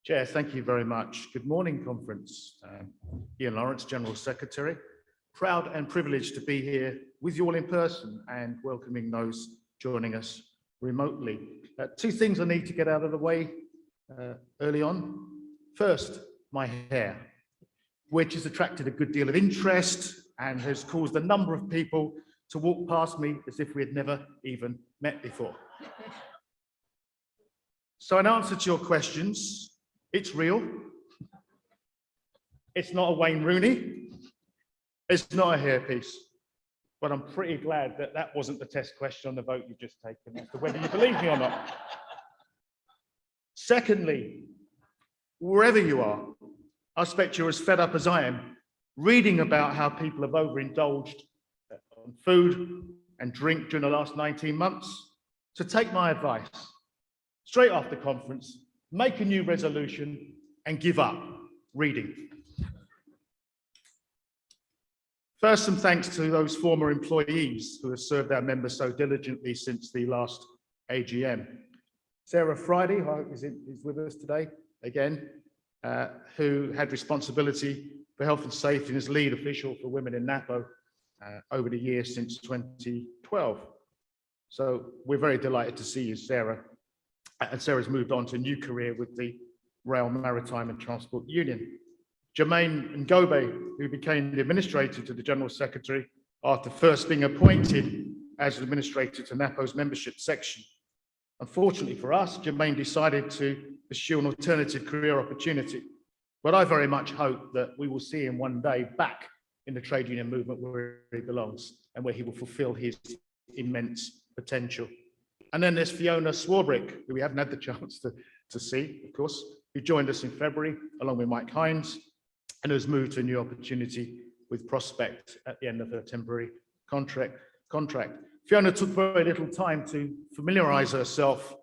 Chair, thank you very much. Good morning, conference. Ian Lawrence, General Secretary. Proud and privileged to be here with you all in person and welcoming those joining us remotely. Two things I need to get out of the way early on. First, my hair, which has attracted a good deal of interest and has caused a number of people to walk past me as if we had never even met before. So in answer to your questions, it's real. It's not a Wayne Rooney. It's not a hairpiece. But I'm pretty glad that that wasn't the test question on the vote you've just taken as to whether you believe me or not. Secondly, wherever you are, I expect you're as fed up as I am, reading about how people have overindulged on food and drink during the last 19 months. So take my advice. Straight after conference, make a new resolution and give up reading. First, some thanks to those former employees who have served our members so diligently since the last AGM. Sarah Friday, who is with us today again, who had responsibility for health and safety and as lead official for women in Napo over the years since 2012. So we're very delighted to see you, Sarah. And Sarah's moved on to a new career with the Rail, Maritime and Transport Union. Jermaine Ngobe, who became the administrator to the General Secretary after first being appointed as administrator to Napo's membership section. Unfortunately for us, Jermaine decided to pursue an alternative career opportunity, but I very much hope that we will see him one day back in the trade union movement where he belongs and where he will fulfill his immense potential. And then there's Fiona Swarbrick, who we haven't had the chance to see, of course, who joined us in February along with Mike Hines and has moved to a new opportunity with Prospect at the end of her temporary contract. Fiona took very little time to familiarise herself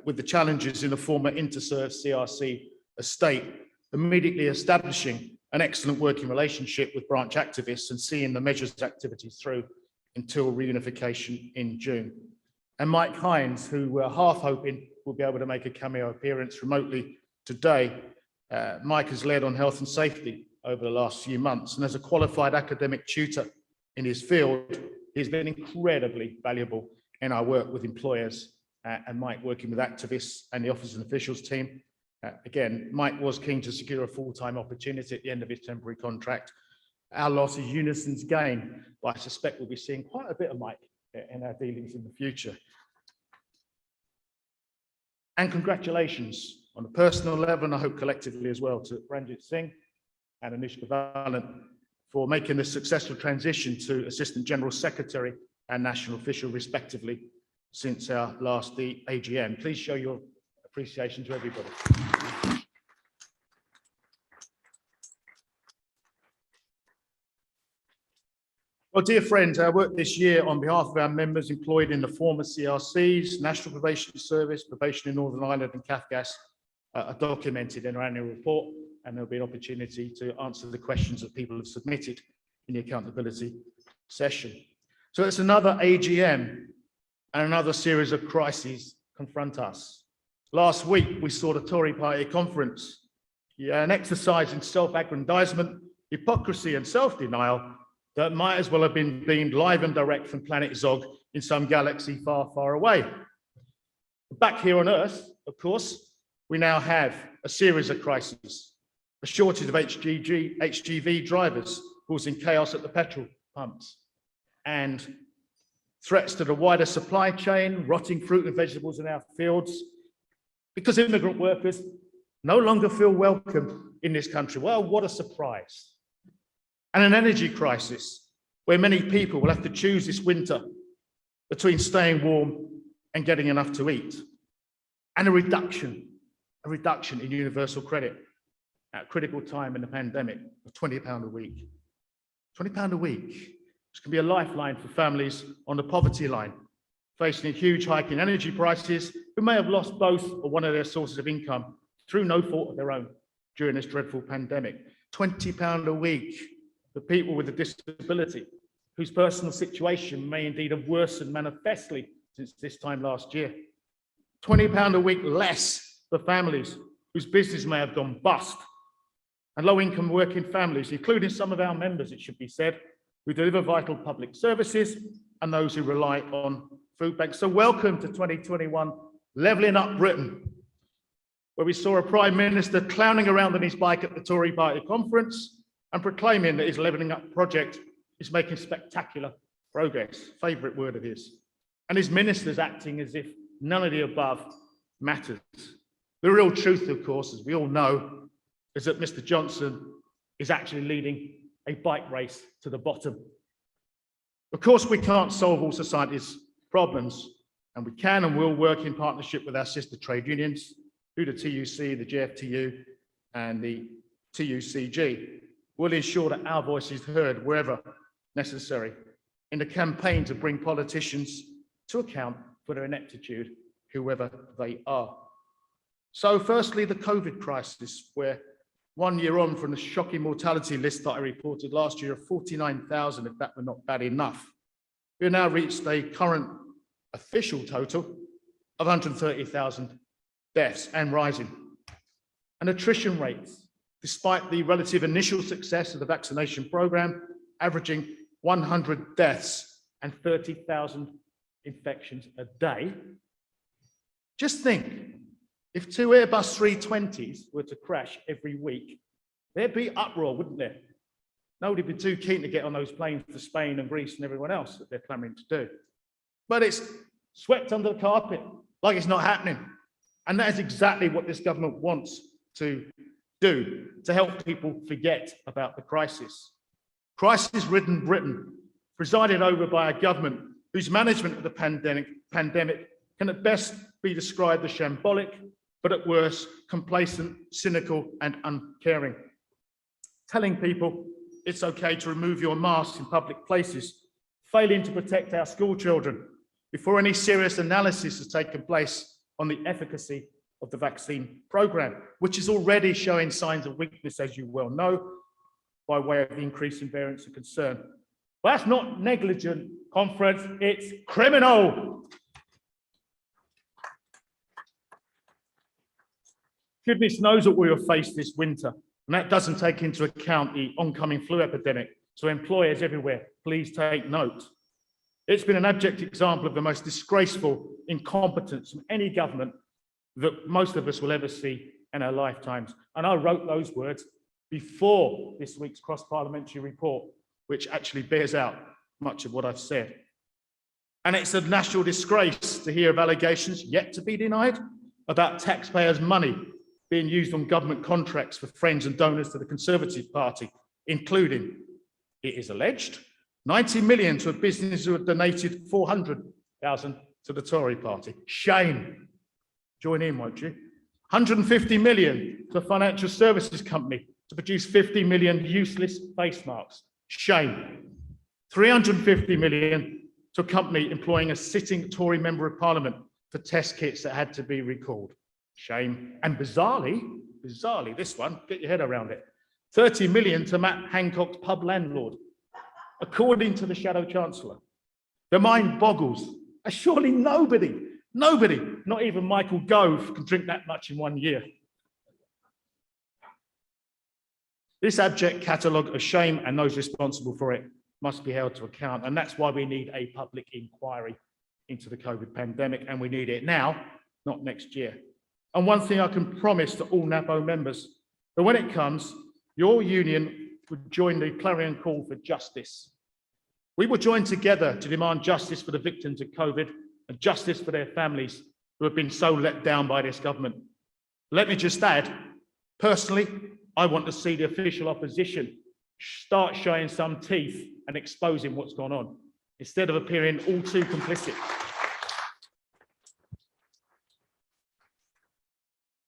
with the challenges in the former Interserve CRC estate, immediately establishing an excellent working relationship with branch activists and seeing the measures activities through until reunification in June. And Mike Hines, who we're half hoping will be able to make a cameo appearance remotely today. Mike has led on health and safety over the last few months, and as a qualified academic tutor in his field, he's been incredibly valuable in our work with employers, and Mike working with activists and the officers and officials team. Again, Mike was keen to secure a full-time opportunity at the end of his temporary contract. Our loss is unison's gain, but I suspect we'll be seeing quite a bit of Mike in our dealings in the future. And congratulations on a personal level, and I hope collectively as well, to Ranjit Singh and Anushka Valent for making the successful transition to Assistant General Secretary and National Official respectively since our last AGM. Please show your appreciation to everybody. Well, dear friends, our work this year on behalf of our members employed in the former CRCs, National Probation Service, Probation in Northern Ireland and CAFGAS are documented in our annual report, and there'll be an opportunity to answer the questions that people have submitted in the accountability session. So it's another AGM and another series of crises confront us. Last week, we saw the Tory party conference, an exercise in self-aggrandizement, hypocrisy and self-denial that might as well have been beamed live and direct from planet Zog in some galaxy far, far away. Back here on Earth, of course, we now have a series of crises. A shortage of HGV drivers causing chaos at the petrol pumps, and threats to the wider supply chain, rotting fruit and vegetables in our fields, because immigrant workers no longer feel welcome in this country. Well, what a surprise. And an energy crisis where many people will have to choose this winter between staying warm and getting enough to eat. And a reduction in universal credit at a critical time in the pandemic of £20 a week. £20 a week, which can be a lifeline for families on the poverty line, facing a huge hike in energy prices, who may have lost both or one of their sources of income through no fault of their own during this dreadful pandemic. £20 a week for people with a disability, whose personal situation may indeed have worsened manifestly since this time last year. £20 a week less for families whose business may have gone bust, and low-income working families, including some of our members, it should be said, who deliver vital public services and those who rely on food banks. So welcome to 2021, Levelling Up Britain, where we saw a Prime Minister clowning around on his bike at the Tory party conference and proclaiming that his Levelling Up project is making spectacular progress, favourite word of his, and his ministers acting as if none of the above matters. The real truth, of course, as we all know, is that Mr. Johnson is actually leading a bike race to the bottom. Of course, we can't solve all society's problems, and we can and will work in partnership with our sister trade unions, through the TUC, the GFTU, and the TUCG. We'll ensure that our voice is heard wherever necessary in the campaign to bring politicians to account for their ineptitude, whoever they are. So firstly, the COVID crisis, where 1 year on from the shocking mortality list that I reported last year of 49,000, if that were not bad enough, we have now reached a current official total of 130,000 deaths and rising. And attrition rates, despite the relative initial success of the vaccination program, averaging 100 deaths and 30,000 infections a day. Just think, if 2 Airbus 320s were to crash every week, there'd be uproar, wouldn't there? Nobody'd be too keen to get on those planes to Spain and Greece and everyone else that they're clamoring to do. But it's swept under the carpet, like it's not happening. And that is exactly what this government wants to do, to help people forget about the crisis. Crisis-ridden Britain, presided over by a government whose management of the pandemic can at best be described as shambolic, but at worst, complacent, cynical, and uncaring. Telling people it's okay to remove your masks in public places, failing to protect our school children before any serious analysis has taken place on the efficacy of the vaccine program, which is already showing signs of weakness, as you well know, by way of the increase in variants of concern. But that's not negligent, conference, it's criminal. Goodness knows what we will face this winter, and that doesn't take into account the oncoming flu epidemic. So employers everywhere, please take note. It's been an abject example of the most disgraceful incompetence from any government that most of us will ever see in our lifetimes. And I wrote those words before this week's cross-parliamentary report, which actually bears out much of what I've said. And it's a national disgrace to hear of allegations yet to be denied about taxpayers' money being used on government contracts for friends and donors to the Conservative Party, including, it is alleged, 90 million to a business who had donated 400,000 to the Tory party. Shame. Join in, won't you? 150 million to a financial services company to produce 50 million useless face masks. Shame. 350 million to a company employing a sitting Tory member of Parliament for test kits that had to be recalled. Shame. And bizarrely, this one, get your head around it, 30 million to Matt Hancock's pub landlord, according to the Shadow Chancellor. The mind boggles. Surely nobody, not even Michael Gove, can drink that much in 1 year. This abject catalogue of shame and those responsible for it must be held to account. And that's why we need a public inquiry into the COVID pandemic, and we need it now, not next year. And one thing I can promise to all Napo members, that when it comes, your union would join the clarion call for justice. We will join together to demand justice for the victims of COVID and justice for their families who have been so let down by this government. Let me just add, personally, I want to see the official opposition start showing some teeth and exposing what's gone on, instead of appearing all too complicit.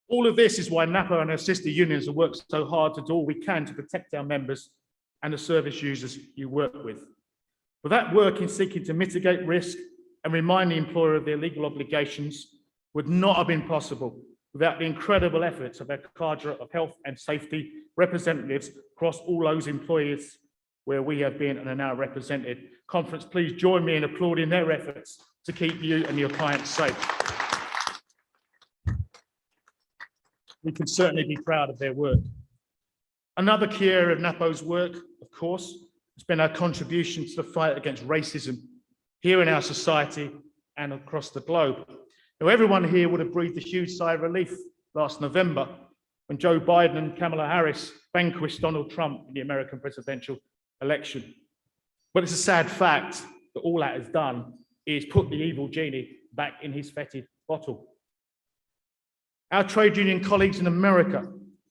All of this is why Napo and our sister unions have worked so hard to do all we can to protect our members and the service users you work with. But that work in seeking to mitigate risk and remind the employer of their legal obligations would not have been possible without the incredible efforts of our cadre of health and safety representatives across all those employers where we have been and are now represented. Conference, please join me in applauding their efforts to keep you and your clients safe. we can certainly be proud of their work. Another key area of Napo's work, of course, has been our contribution to the fight against racism here in our society and across the globe. Now, everyone here would have breathed a huge sigh of relief last November when Joe Biden and Kamala Harris vanquished Donald Trump in the American presidential election. But it's a sad fact that all that has done is put the evil genie back in his fetid bottle. Our trade union colleagues in America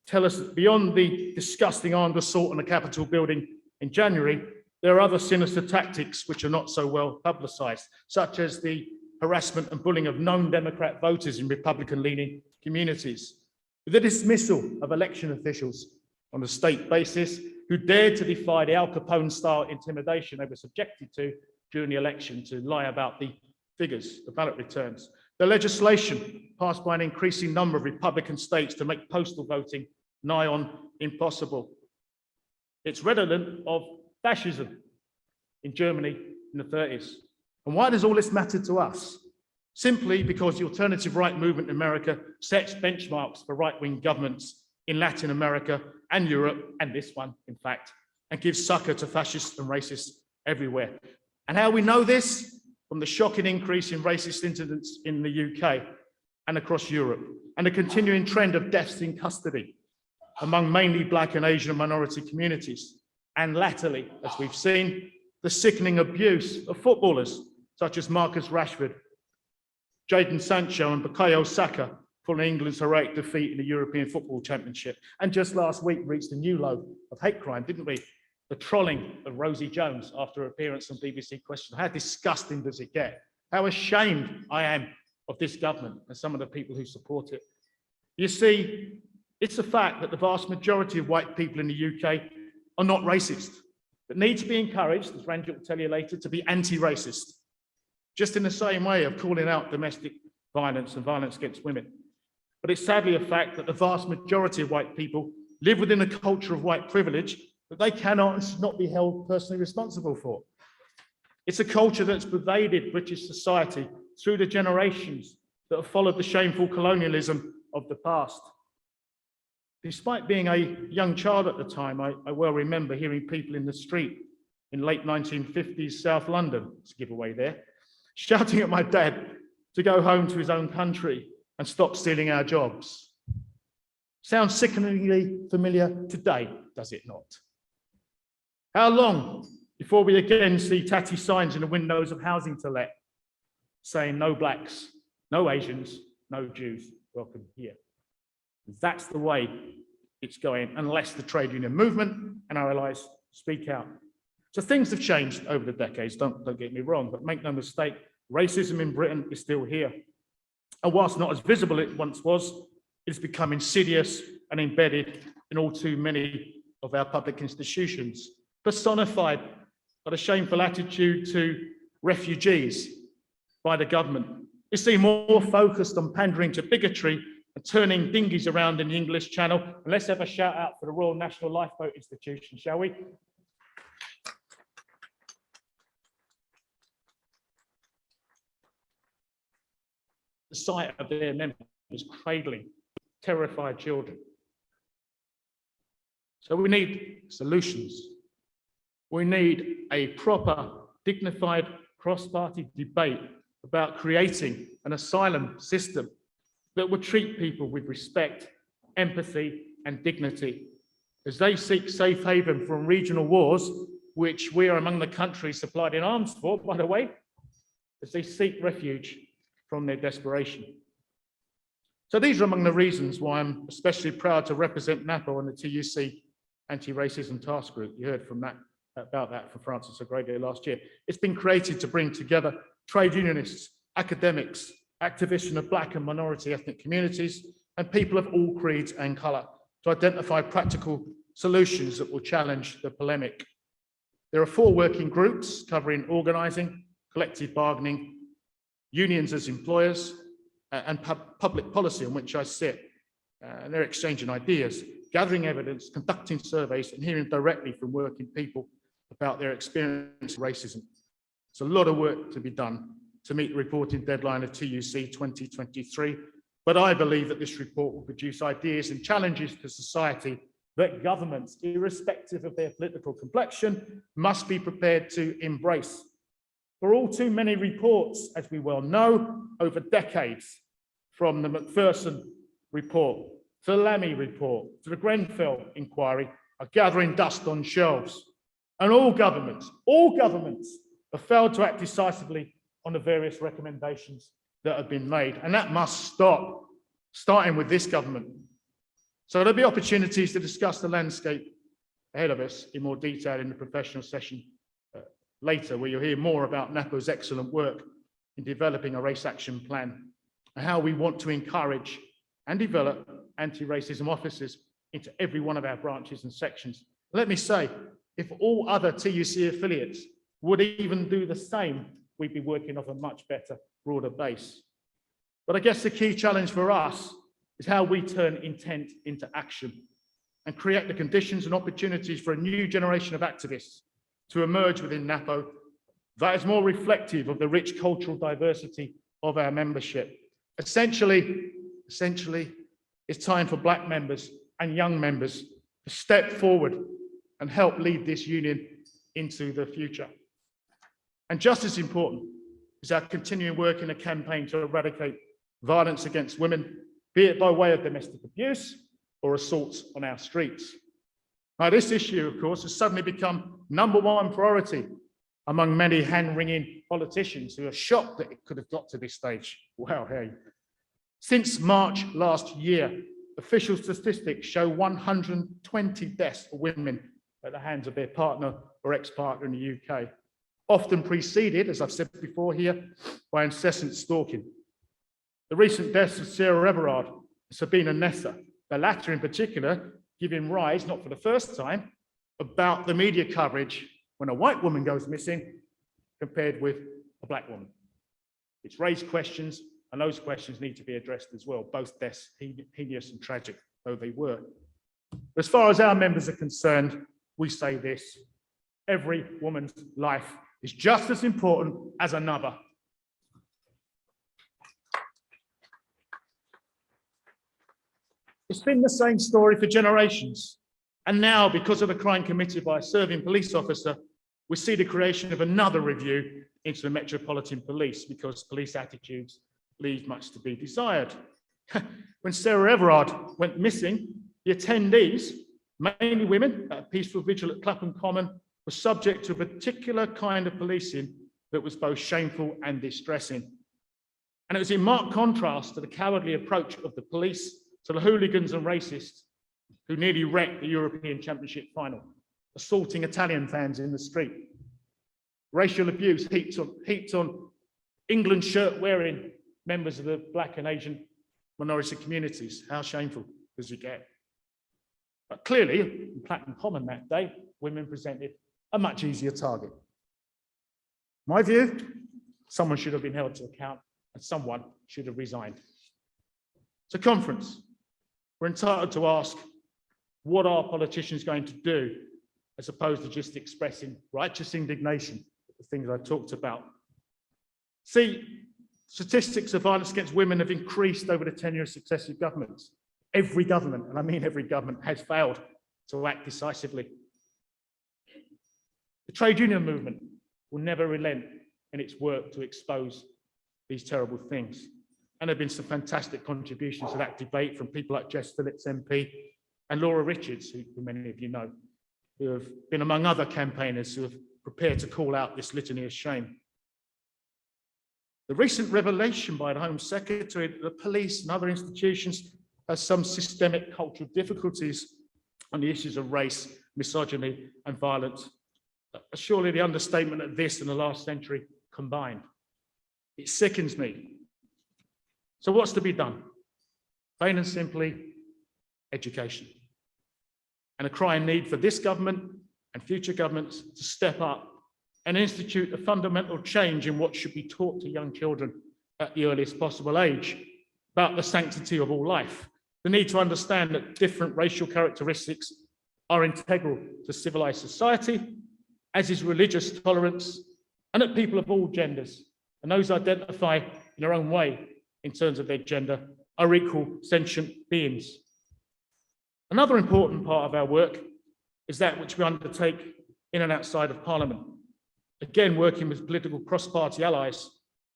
tell us that beyond the disgusting armed assault on the Capitol building in January, there are other sinister tactics which are not so well publicized, such as the harassment and bullying of known Democrat voters in Republican-leaning communities, the dismissal of election officials on a state basis who dared to defy the Al Capone-style intimidation they were subjected to during the election to lie about the figures, the ballot returns, the legislation passed by an increasing number of Republican states to make postal voting nigh on impossible. It's redolent of fascism in Germany in the 30s. And why does all this matter to us? Simply because the alternative right movement in America sets benchmarks for right-wing governments in Latin America and Europe, and this one, in fact, and gives succor to fascists and racists everywhere. And how we know this? From the shocking increase in racist incidents in the UK and across Europe, and a continuing trend of deaths in custody among mainly Black and Asian minority communities. And latterly, as we've seen, the sickening abuse of footballers such as Marcus Rashford, Jadon Sancho and Bukayo Saka following England's heroic defeat in the European Football Championship. And just last week reached a new low of hate crime, didn't we? The trolling of Rosie Jones after her appearance on BBC Question. How disgusting does it get? How ashamed I am of this government and some of the people who support it. You see, it's a fact that the vast majority of white people in the UK are not racist, but need to be encouraged, as Ranjit will tell you later, to be anti-racist, just in the same way of calling out domestic violence and violence against women. But it's sadly a fact that the vast majority of white people live within a culture of white privilege that they cannot and should not be held personally responsible for. It's a culture that's pervaded British society through the generations that have followed the shameful colonialism of the past. Despite being a young child at the time, I well remember hearing people in the street in late 1950s South London, it's a giveaway there, shouting at my dad to go home to his own country and stop stealing our jobs. Sounds sickeningly familiar today, does it not? How long before we again see tatty signs in the windows of housing to let saying no blacks, no Asians, no Jews, welcome here? That's the way it's going unless the trade union movement and our allies speak out. So things have changed over the decades, don't get me wrong, but make no mistake, racism in Britain is still here. And whilst not as visible as it once was, it's become insidious and embedded in all too many of our public institutions, personified by the shameful attitude to refugees by the government. It's seen more focused on pandering to bigotry and turning dinghies around in the English Channel. And let's have a shout out for the Royal National Lifeboat Institution, shall we? The sight of their members cradling terrified children. So we need solutions. We need a proper, dignified, cross-party debate about creating an asylum system that would treat people with respect, empathy, and dignity as they seek safe haven from regional wars, which we are among the countries supplied in arms for, by the way, as they seek refuge from their desperation. So these are among the reasons why I'm especially proud to represent Napo on the TUC Anti-Racism Task Group. You heard from that about that from Francis O'Grady last year. It's been created to bring together trade unionists, academics, activists from the Black and minority ethnic communities, and people of all creeds and colour to identify practical solutions that will challenge the polemic. There are 4 working groups covering organising, collective bargaining, unions as employers, and public policy on which I sit. And they're exchanging ideas, gathering evidence, conducting surveys, and hearing directly from working people about their experience of racism. It's a lot of work to be done to meet the reporting deadline of TUC 2023, But I believe that this report will produce ideas and challenges to society that governments, irrespective of their political complexion, must be prepared to embrace. For all too many reports, as we well know, over decades, from the Macpherson report, to the Lammy report, to the Grenfell inquiry, are gathering dust on shelves. And all governments have failed to act decisively on the various recommendations that have been made. And that must stop, starting with this government. So there'll be opportunities to discuss the landscape ahead of us in more detail in the professional session later, where you'll hear more about Napo's excellent work in developing a race action plan and how we want to encourage and develop anti-racism officers into every one of our branches and sections. Let me say, if all other TUC affiliates would even do the same, we'd be working off a much better, broader base. But I guess the key challenge for us is how we turn intent into action and create the conditions and opportunities for a new generation of activists to emerge within Napo that is more reflective of the rich cultural diversity of our membership. Essentially, it's time for Black members and young members to step forward and help lead this union into the future. And just as important is our continuing work in a campaign to eradicate violence against women, be it by way of domestic abuse or assaults on our streets. Now, this issue, of course, has suddenly become #1 priority among many hand-wringing politicians who are shocked that it could have got to this stage. Wow, hey. Since March last year, official statistics show 120 deaths for women at the hands of their partner or ex-partner in the UK, often preceded, as I've said before here, by incessant stalking. The recent deaths of Sarah Everard and Sabina Nessa, the latter in particular, giving rise, not for the first time, about the media coverage when a white woman goes missing compared with a Black woman. It's raised questions, and those questions need to be addressed as well, both deaths, heinous and tragic though they were. As far as our members are concerned, we say this: every woman's life is just as important as another. It's been the same story for generations. And now, because of the crime committed by a serving police officer, we see the creation of another review into the Metropolitan Police, because police attitudes leave much to be desired. When Sarah Everard went missing, the attendees, mainly women at a peaceful vigil at Clapham Common, were subject to a particular kind of policing that was both shameful and distressing. And it was in marked contrast to the cowardly approach of the police to the hooligans and racists who nearly wrecked the European Championship final, assaulting Italian fans in the street. Racial abuse heaped on England shirt-wearing members of the Black and Asian minority communities. How shameful does it get? But clearly, in Clapham Common that day, women presented a much easier target. My view, someone should have been held to account and someone should have resigned. It's a conference. We're entitled to ask, what are politicians going to do, as opposed to just expressing righteous indignation at the things I talked about. See, statistics of violence against women have increased over the tenure of successive governments. Every government, and I mean every government, has failed to act decisively. The trade union movement will never relent in its work to expose these terrible things. And there have been some fantastic contributions to that debate from people like Jess Phillips MP and Laura Richards, who many of you know, who have been among other campaigners who have prepared to call out this litany of shame. The recent revelation by the Home Secretary that the police and other institutions have some systemic cultural difficulties on the issues of race, misogyny and violence are surely the understatement of this and the last century combined. It sickens me. So what's to be done? Plain and simply, education. And a crying need for this government and future governments to step up and institute a fundamental change in what should be taught to young children at the earliest possible age about the sanctity of all life, the need to understand that different racial characteristics are integral to civilized society, as is religious tolerance, and that people of all genders and those identify in their own way in terms of their gender are equal sentient beings. Another important part of our work is that which we undertake in and outside of Parliament. Again, working with political cross-party allies.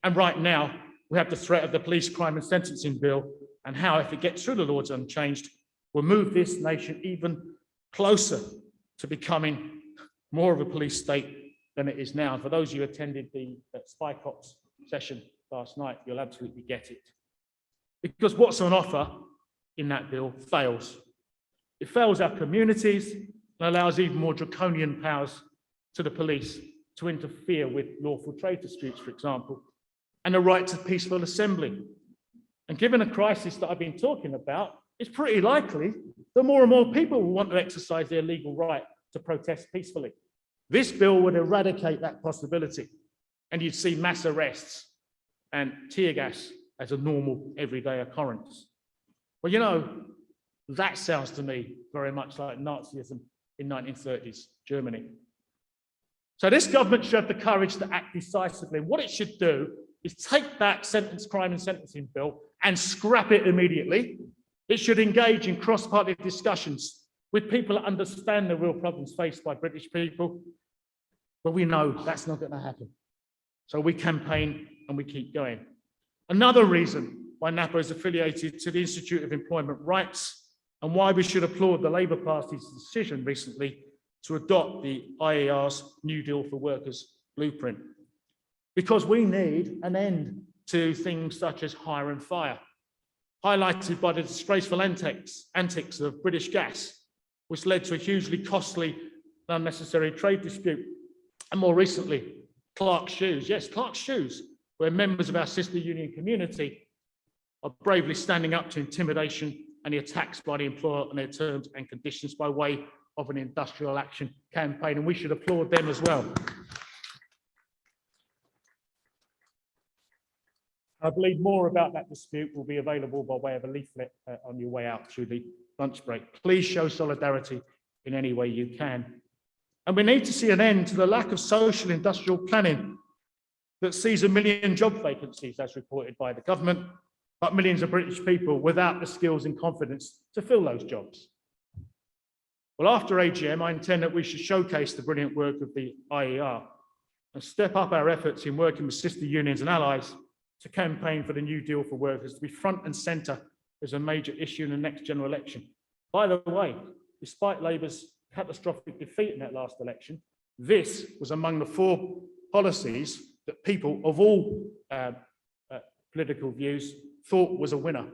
And right now, we have the threat of the Police Crime and Sentencing Bill, and how, if it gets through the Lords unchanged, will move this nation even closer to becoming more of a police state than it is now. And for those of you who attended the Spy Cops session last night, you'll absolutely get it. Because what's on offer in that bill fails. It fails our communities and allows even more draconian powers to the police to interfere with lawful trade disputes, for example, and the right to peaceful assembly. And given the crisis that I've been talking about, it's pretty likely that more and more people will want to exercise their legal right to protest peacefully. This bill would eradicate that possibility, and you'd see mass arrests and tear gas as a normal, everyday occurrence. Well, you know, that sounds to me very much like Nazism in 1930s Germany. So this government should have the courage to act decisively. And what it should do is take that crime and sentencing bill and scrap it immediately. It should engage in cross-party discussions with people that understand the real problems faced by British people. But we know that's not going to happen. So we campaign and we keep going. Another reason why Napo is affiliated to the Institute of Employment Rights, and why we should applaud the Labour Party's decision recently to adopt the IER's New Deal for Workers blueprint. Because we need an end to things such as hire and fire, highlighted by the disgraceful antics of British Gas, which led to a hugely costly and unnecessary trade dispute. And more recently, Clark's Shoes. Yes, Clark's Shoes, where members of our sister union community are bravely standing up to intimidation and the attacks by the employer on their terms and conditions by way of an industrial action campaign, and we should applaud them as well. I believe more about that dispute will be available by way of a leaflet on your way out through the lunch break. Please show solidarity in any way you can. And we need to see an end to the lack of social industrial planning that sees 1 million job vacancies, as reported by the government, but millions of British people without the skills and confidence to fill those jobs. Well, after AGM, I intend that we should showcase the brilliant work of the IER and step up our efforts in working with sister unions and allies to campaign for the New Deal for Workers to be front and centre as a major issue in the next general election. By the way, despite Labour's catastrophic defeat in that last election, this was among the 4 policies that people of all political views thought was a winner.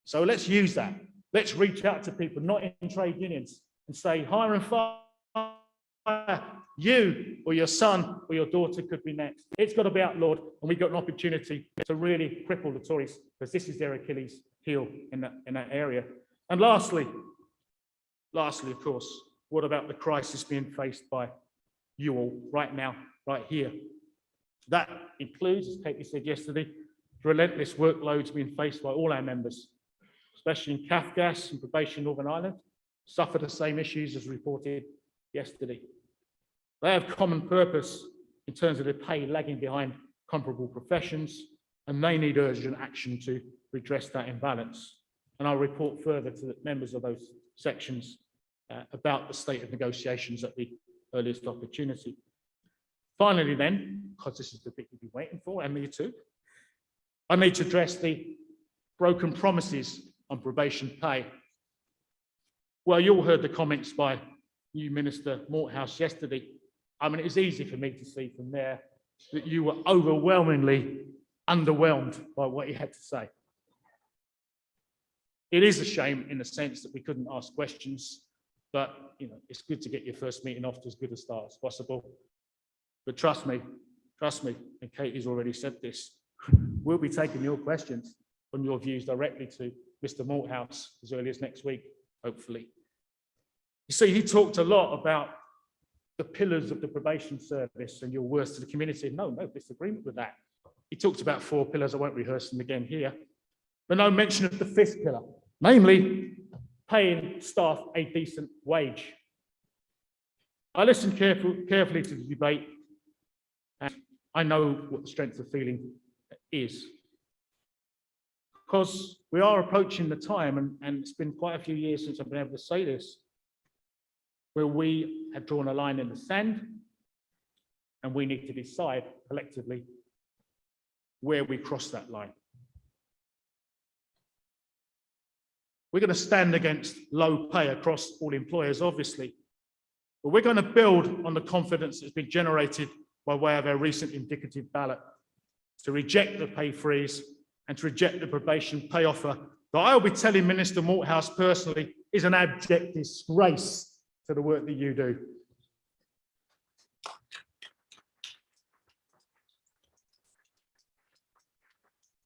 So let's use that. Let's reach out to people, not in trade unions, and say, hire and fire, you or your son or your daughter could be next. It's got to be outlawed, and we've got an opportunity to really cripple the Tories, because this is their Achilles heel in that area. And lastly, of course, what about the crisis being faced by you all right now, right here? That includes, as Katie said yesterday, the relentless workloads being faced by all our members, especially in CAFGAS and Probation Northern Ireland, suffer the same issues as reported yesterday. They have common purpose in terms of their pay lagging behind comparable professions, and they need urgent action to redress that imbalance. And I'll report further to the members of those sections about the state of negotiations at the earliest opportunity. Finally then, because this is the bit you've been waiting for, and me too, I need to address the broken promises on probation pay. Well, you all heard the comments by new Minister Malthouse yesterday. I mean, it's easy for me to see from there that you were overwhelmingly underwhelmed by what he had to say. It is a shame in the sense that we couldn't ask questions, but you know, it's good to get your first meeting off to as good a start as possible. But trust me, and Katie's already said this, we'll be taking your questions and your views directly to Mr. Malthouse as early as next week, hopefully. You see, he talked a lot about the pillars of the probation service and your worth to the community. No disagreement with that. He talked about 4 pillars. I won't rehearse them again here, but no mention of the 5th pillar, namely paying staff a decent wage. I listened carefully to the debate, and I know what the strength of feeling is. because we are approaching the time, and it's been quite a few years since I've been able to say this, where we have drawn a line in the sand, and we need to decide collectively where we cross that line. We're going to stand against low pay across all employers, obviously, but we're going to build on the confidence that's been generated by way of our recent indicative ballot to reject the pay freeze and to reject the probation pay offer that I'll be telling Minister Malthouse personally is an abject disgrace to the work that you do.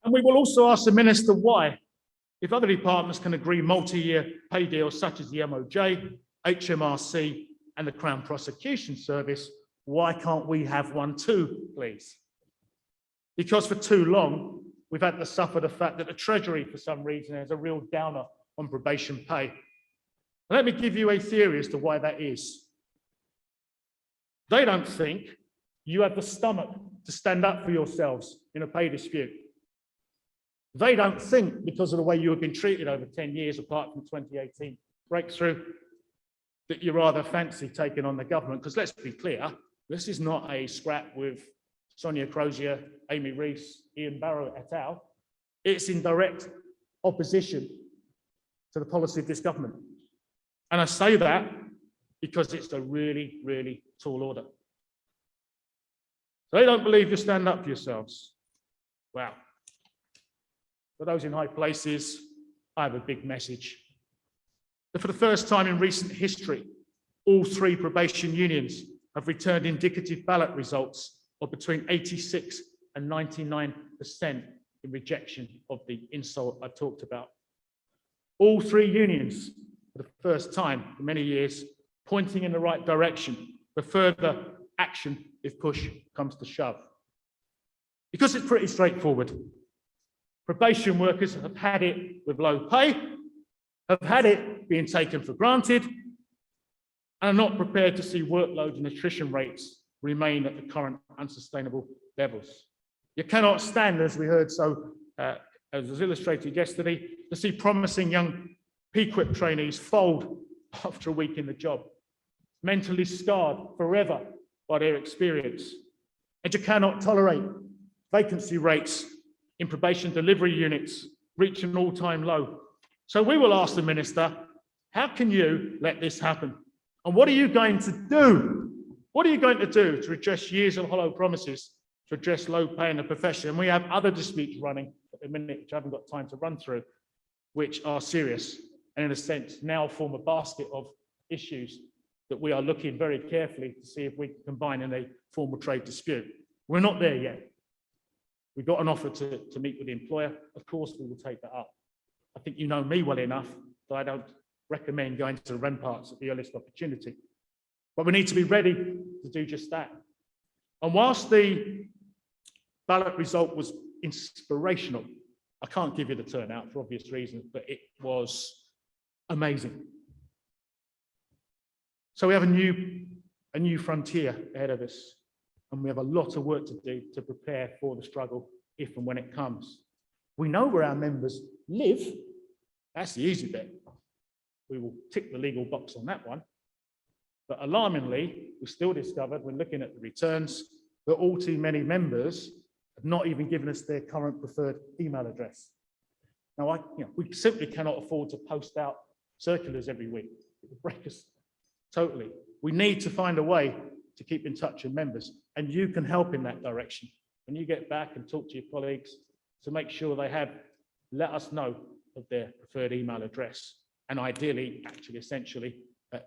And we will also ask the Minister why, if other departments can agree multi-year pay deals such as the MOJ, HMRC and the Crown Prosecution Service, why can't we have one too, please? Because for too long, we've had to suffer the fact that the Treasury, for some reason, has a real downer on probation pay. Let me give you a theory as to why that is. They don't think you have the stomach to stand up for yourselves in a pay dispute. They don't think, because of the way you have been treated over 10 years, apart from 2018 breakthrough, that you rather fancy taking on the government. Because let's be clear, this is not a scrap with Sonia Crozier, Amy Rees, Ian Barrow et al. It's in direct opposition to the policy of this government. And I say that because it's a really, really tall order. They don't believe you stand up for yourselves. Wow. For those in high places, I have a big message. That for the first time in recent history, all three probation unions have returned indicative ballot results of between 86 and 99% in rejection of the insult I talked about. All three unions, for the first time in many years, pointing in the right direction for further action if push comes to shove. Because it's pretty straightforward. Probation workers have had it with low pay, have had it being taken for granted, and are not prepared to see workload and attrition rates remain at the current unsustainable levels. You cannot stand, as we heard as was illustrated yesterday, to see promising young PQIP trainees fold after a week in the job, mentally scarred forever by their experience. And you cannot tolerate vacancy rates in probation delivery units reach an all-time low. So we will ask the Minister, how can you let this happen? And what are you going to do? What are you going to do to address years of hollow promises, to address low pay in the profession? And we have other disputes running at the minute, which I haven't got time to run through, which are serious and in a sense now form a basket of issues that we are looking very carefully to see if we can combine in a formal trade dispute. We're not there yet. We've got an offer to meet with the employer. Of course, we will take that up. I think you know me well enough that I don't recommend going to the ramparts at the earliest opportunity. But we need to be ready to do just that. And whilst the ballot result was inspirational, I can't give you the turnout for obvious reasons, but it was amazing. So we have a new frontier ahead of us, and we have a lot of work to do to prepare for the struggle if and when it comes. We know where our members live. That's the easy bit. We will tick the legal box on that one. But alarmingly, we still discovered when looking at the returns that all too many members have not even given us their current preferred email address. Now, we simply cannot afford to post out circulars every week. It would break us totally. We need to find a way to keep in touch with members, and you can help in that direction. When you get back and talk to your colleagues to make sure they have, let us know of their preferred email address, and ideally, actually, essentially,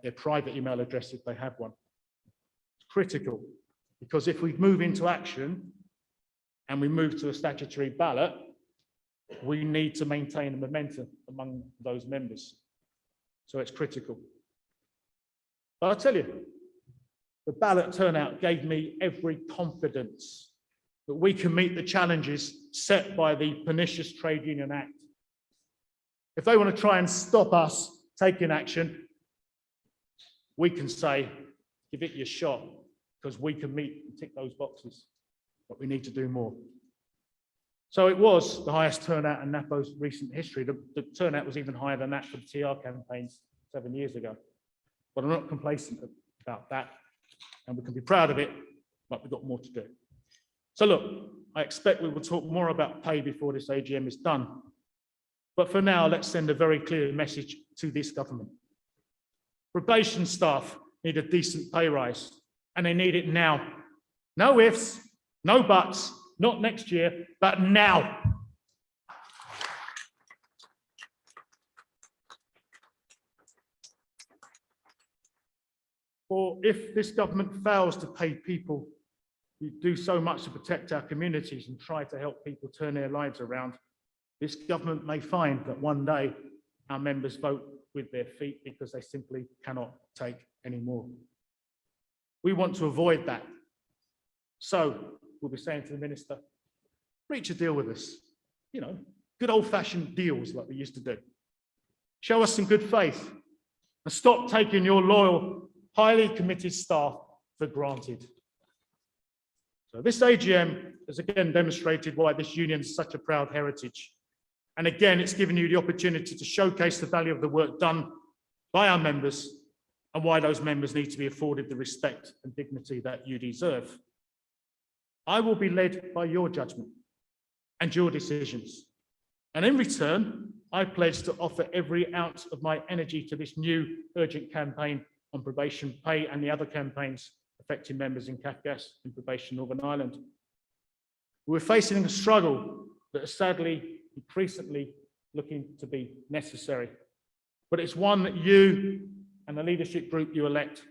their private email address if they have one. It's critical, because if we move into action and we move to a statutory ballot, we need to maintain the momentum among those members. So it's critical. But I'll tell you, the ballot turnout gave me every confidence that we can meet the challenges set by the pernicious Trade Union Act. If they want to try and stop us taking action, we can say, give it your shot, because we can meet and tick those boxes. But we need to do more. So it was the highest turnout in Napo's recent history. The turnout was even higher than that for the TR campaigns 7 years ago. But I'm not complacent about that, and we can be proud of it, but we've got more to do. So look, I expect we will talk more about pay before this AGM is done. But for now, let's send a very clear message to this government. Probation staff need a decent pay rise, and they need it now. No ifs, no buts, not next year, but now. For if this government fails to pay people who do so much to protect our communities and try to help people turn their lives around, this government may find that one day our members vote with their feet because they simply cannot take any more. We want to avoid that. So we'll be saying to the minister, reach a deal with us. You know, good old-fashioned deals like we used to do. Show us some good faith and stop taking your loyal, highly committed staff for granted. So this AGM has again demonstrated why this union is such a proud heritage. And again, it's given you the opportunity to showcase the value of the work done by our members and why those members need to be afforded the respect and dignity that you deserve. I will be led by your judgment and your decisions. And in return, I pledge to offer every ounce of my energy to this new urgent campaign on probation pay and the other campaigns affecting members in Cafgas and Probation Northern Ireland. We're facing a struggle that is sadly increasingly looking to be necessary, but it's one that you and the leadership group you elect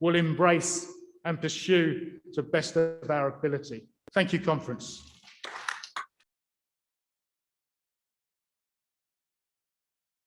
will embrace and pursue to the best of our ability. Thank you, conference.